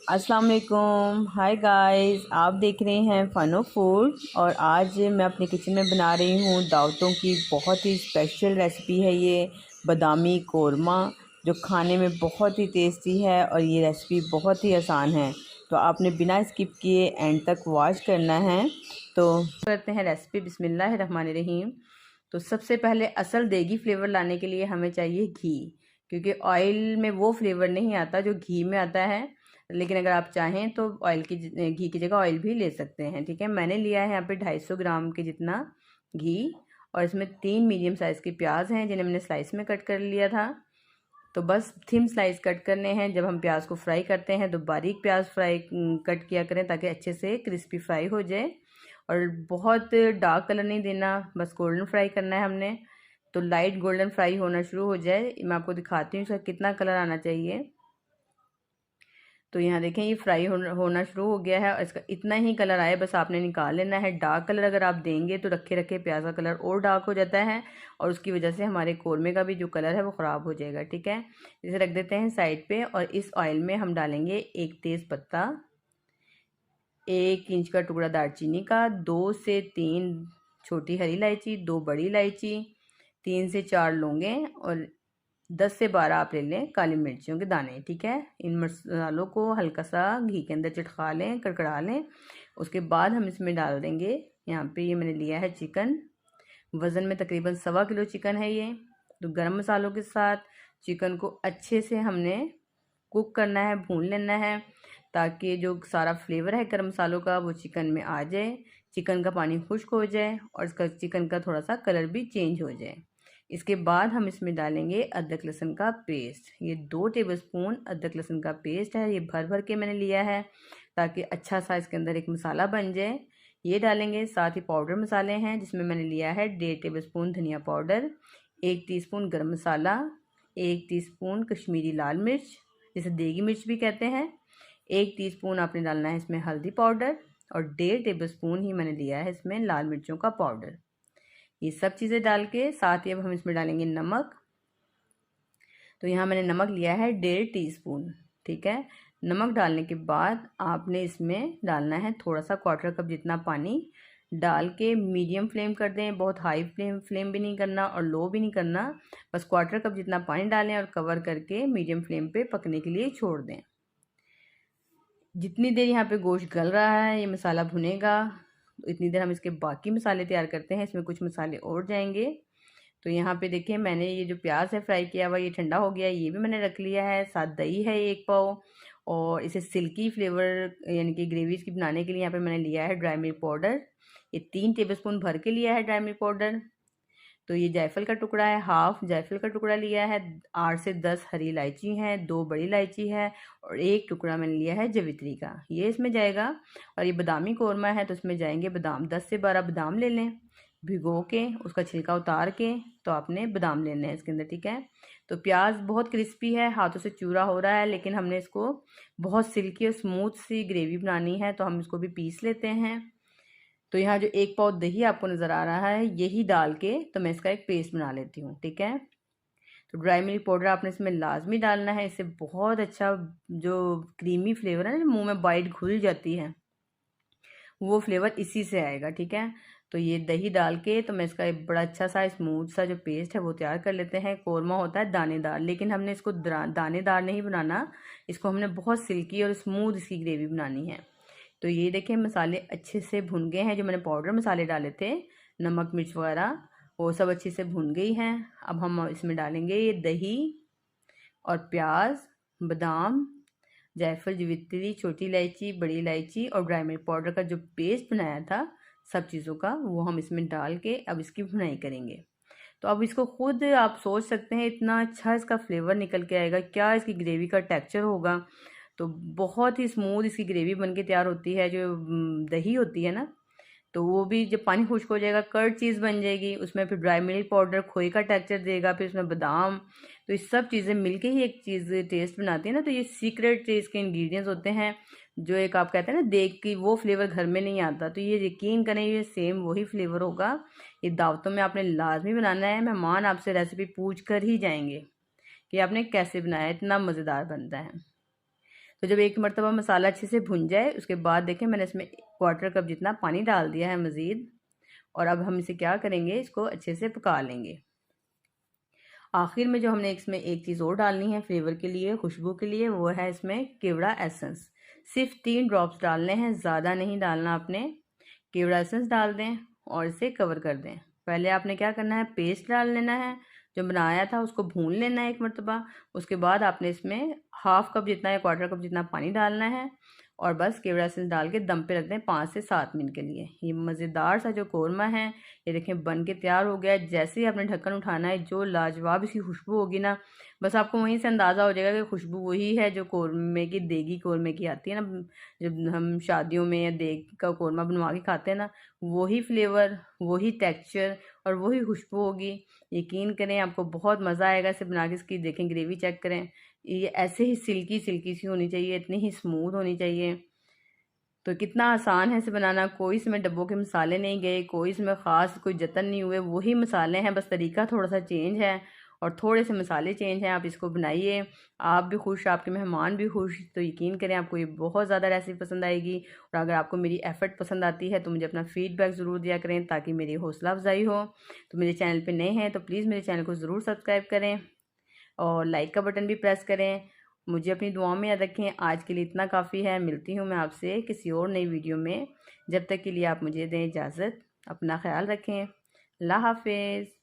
अस्सलाम वालेकुम, hi guys. आप देख रहे हैं फनो फूड और आज मैं अपने किचन में बना रही हूँ दावतों की बहुत ही स्पेशल रेसिपी है ये बादामी कोरमा, जो खाने में बहुत ही टेस्टी है और ये रेसिपी बहुत ही आसान है। तो आपने बिना स्किप किए एंड तक वॉच करना है। तो करते हैं रेसिपी। बिस्मिल्लाहिर्रहमानिर्रहीम। तो सबसे पहले असल देगी फ्लेवर लाने के लिए हमें चाहिए घी, क्योंकि ऑयल में वो फ्लेवर नहीं आता जो घी में आता है। लेकिन अगर आप चाहें तो घी की जगह ऑयल भी ले सकते हैं। ठीक है, मैंने लिया है यहाँ पे 250 ग्राम के जितना घी और इसमें 3 मीडियम साइज़ के प्याज हैं जिन्हें मैंने स्लाइस में कट कर लिया था। तो बस थिन स्लाइस कट करने हैं। जब हम प्याज को फ्राई करते हैं तो बारीक प्याज फ्राई कट किया करें ताकि अच्छे से क्रिस्पी फ्राई हो जाए। और बहुत डार्क कलर नहीं देना, बस गोल्डन फ्राई करना है हमने। तो लाइट गोल्डन फ्राई होना शुरू हो जाए, मैं आपको दिखाती हूँ इसका कितना कलर आना चाहिए। तो यहाँ देखें ये फ्राई होना शुरू हो गया है और इसका इतना ही कलर आए बस आपने निकाल लेना है। डार्क कलर अगर आप देंगे तो रखे रखे प्याज का कलर और डार्क हो जाता है और उसकी वजह से हमारे कौरमे का भी जो कलर है वो ख़राब हो जाएगा। ठीक है, इसे रख देते हैं साइड पे और इस ऑयल में हम डालेंगे एक तेज़ पत्ता, 1 इंच का टुकड़ा दालचीनी का, 2 से 3 छोटी हरी इलायची, 2 बड़ी इलायची, 3 से 4 लौंगे और 10 से 12 आप ले लें काली मिर्चियों के दाने। ठीक है, इन मसालों को हल्का सा घी के अंदर चटका लें, कड़कड़ा लें। उसके बाद हम इसमें डाल देंगे, यहाँ पे ये मैंने लिया है चिकन, वज़न में तकरीबन 1.25 किलो चिकन है ये। तो गरम मसालों के साथ चिकन को अच्छे से हमने कुक करना है, भून लेना है, ताकि जो सारा फ्लेवर है गरम मसालों का वो चिकन में आ जाए, चिकन का पानी खुश्क हो जाए और इसका चिकन का थोड़ा सा कलर भी चेंज हो जाए। इसके बाद हम इसमें डालेंगे अदरक लहसुन का पेस्ट। ये 2 टेबलस्पून अदरक लहसुन का पेस्ट है, ये भर भर के मैंने लिया है ताकि अच्छा सा इसके अंदर एक मसाला बन जाए। ये डालेंगे। साथ ही पाउडर मसाले हैं जिसमें मैंने लिया है 1.5 टेबलस्पून धनिया पाउडर, 1 टीस्पून गरम मसाला, 1 टीस्पून कश्मीरी लाल मिर्च जिसे देगी मिर्च भी कहते हैं, 1 टीस्पून आपने डालना है इसमें हल्दी पाउडर और 1.5 टेबलस्पून ही मैंने लिया है इसमें लाल मिर्चों का पाउडर। ये सब चीज़ें डाल के साथ ही अब हम इसमें डालेंगे नमक। तो यहाँ मैंने नमक लिया है 1.5 टीस्पून। ठीक है, नमक डालने के बाद आपने इसमें डालना है थोड़ा सा 1/4 कप जितना पानी डाल के मीडियम फ्लेम कर दें। बहुत हाई फ्लेम भी नहीं करना और लो भी नहीं करना, बस 1/4 कप जितना पानी डालें और कवर करके मीडियम फ्लेम पे पकने के लिए छोड़ दें। जितनी देर यहाँ पे गोश्त गल रहा है, ये मसाला भुनेगा, इतनी देर हम इसके बाकी मसाले तैयार करते हैं। इसमें कुछ मसाले और जाएंगे। तो यहाँ पे देखिए मैंने ये जो प्याज है फ्राई किया हुआ ये ठंडा हो गया, ये भी मैंने रख लिया है। साथ दही है 1 पाव और इसे सिल्की फ्लेवर यानी कि ग्रेवी इसकी बनाने के लिए यहाँ पे मैंने लिया है ड्राई मिल्क पाउडर। ये 3 टेबलस्पून भर के लिया है ड्राई मिल्क पाउडर। तो ये जायफल का टुकड़ा है, हाफ जायफल का टुकड़ा लिया है, 8 से 10 हरी इलायची हैं, 2 बड़ी इलायची है और 1 टुकड़ा मैंने लिया है जवित्री का, ये इसमें जाएगा। और ये बादामी कोरमा है तो इसमें जाएंगे बादाम, 10 से 12 बादाम ले लें भिगो के, उसका छिलका उतार के तो आपने बादाम लेने हैं इसके अंदर। ठीक है, तो प्याज बहुत क्रिस्पी है, हाथों से चूरा हो रहा है, लेकिन हमने इसको बहुत सिल्की और स्मूथ सी ग्रेवी बनानी है तो हम इसको भी पीस लेते हैं। तो यहाँ जो 1 पाव दही आपको नज़र आ रहा है यही डाल के तो मैं इसका एक पेस्ट बना लेती हूँ। ठीक है, तो ड्राई मिल्क पाउडर आपने इसमें लाजमी डालना है, इससे बहुत अच्छा जो क्रीमी फ्लेवर है ना, मुंह में बाइट घुल जाती है, वो फ्लेवर इसी से आएगा। ठीक है, तो ये दही डाल के तो मैं इसका एक बड़ा अच्छा सा स्मूथ सा जो पेस्ट है वो तैयार कर लेते हैं। कोरमा होता है दानेदार, लेकिन हमने इसको दानेदार नहीं बनाना, इसको हमने बहुत सिल्की और स्मूथ इसकी ग्रेवी बनानी है। तो ये देखें मसाले अच्छे से भुन गए हैं, जो मैंने पाउडर मसाले डाले थे, नमक मिर्च वगैरह वो सब अच्छे से भुन गई हैं। अब हम इसमें डालेंगे ये दही और प्याज, बादाम, जायफल, जवित्री, छोटी इलायची, बड़ी इलायची और ड्राई मिल्क पाउडर का जो पेस्ट बनाया था सब चीज़ों का, वो हम इसमें डाल के अब इसकी भुनाई करेंगे। तो अब इसको खुद आप सोच सकते हैं इतना अच्छा इसका फ्लेवर निकल के आएगा, क्या इसकी ग्रेवी का टेक्सचर होगा। तो बहुत ही स्मूथ इसकी ग्रेवी बन के तैयार होती है। जो दही होती है ना, तो वो भी जब पानी खुश्क हो जाएगा कर्ड चीज़ बन जाएगी, उसमें फिर ड्राई मिल्क पाउडर खोए का टेक्सचर देगा, फिर उसमें बादाम, तो ये सब चीज़ें मिलके ही एक चीज़ टेस्ट बनाती है ना। तो ये सीक्रेट टेस्ट के इंग्रेडिएंट्स होते हैं, जो एक आप कहते हैं ना देख के वो फ्लेवर घर में नहीं आता, तो ये यकीन करें ये सेम वही फ्लेवर होगा। ये दावतों में आपने लाजमी बनाना है, मेहमान आपसे रेसिपी पूछ कर ही जाएंगे कि आपने कैसे बनाया, इतना मज़ेदार बनता है। तो जब एक मरतबा मसाला अच्छे से भुन जाए उसके बाद देखें मैंने इसमें 1/4 कप जितना पानी डाल दिया है मज़ीद। और अब हम इसे क्या करेंगे, इसको अच्छे से पका लेंगे। आखिर में जो हमने इसमें एक चीज़ और डालनी है फ्लेवर के लिए, खुशबू के लिए, वो है इसमें केवड़ा एसेंस। सिर्फ 3 ड्रॉप्स डालने हैं, ज़्यादा नहीं डालना आपने। केवड़ा एसेंस डाल दें और इसे कवर कर दें। पहले आपने क्या करना है, पेस्ट डाल लेना है जो बनाया था, उसको भून लेना है एक मरतबा। उसके बाद आपने इसमें 1/2 कप जितना या 1/4 कप जितना पानी डालना है और बस केवड़ा एसेंस डाल के दम पे रख दें 5 से 7 मिनट के लिए। ये मज़ेदार सा जो कोरमा है ये देखें बन के तैयार हो गया है। जैसे ही आपने ढक्कन उठाना है, जो लाजवाब इसकी खुशबू होगी ना, बस आपको वहीं से अंदाज़ा हो जाएगा कि खुशबू वही है जो कोरमे की, देगी कोरमे की आती है ना, जब हम शादियों में या देग का कोरमा बनवा के खाते हैं ना, वही फ्लेवर, वही टेक्सचर और वही खुशबू होगी। यकीन करें आपको बहुत मज़ा आएगा इसे बना के। इसकी देखें ग्रेवी चेक करें, ये ऐसे ही सिल्की सिल्की सी होनी चाहिए, इतनी ही स्मूथ होनी चाहिए। तो कितना आसान है इसे बनाना। कोई इसमें डब्बों के मसाले नहीं गए, कोई इसमें ख़ास कोई जतन नहीं हुए, वही मसाले हैं, बस तरीका थोड़ा सा चेंज है और थोड़े से मसाले चेंज हैं। आप इसको बनाइए, आप भी खुश, आपके मेहमान भी खुश। तो यकीन करें आपको ये बहुत ज़्यादा रेसिपी पसंद आएगी। और अगर आपको मेरी एफ़र्ट पसंद आती है तो मुझे अपना फ़ीडबैक ज़रूर दिया करें ताकि मेरी हौसला अफजाई हो। तो मेरे चैनल पर नए हैं तो प्लीज़ मेरे चैनल को ज़रूर सब्सक्राइब करें और लाइक का बटन भी प्रेस करें। मुझे अपनी दुआओं में याद रखें। आज के लिए इतना काफ़ी है। मिलती हूँ मैं आपसे किसी और नई वीडियो में। जब तक के लिए आप मुझे दें इजाज़त। अपना ख्याल रखें। अल्लाह हाफिज़।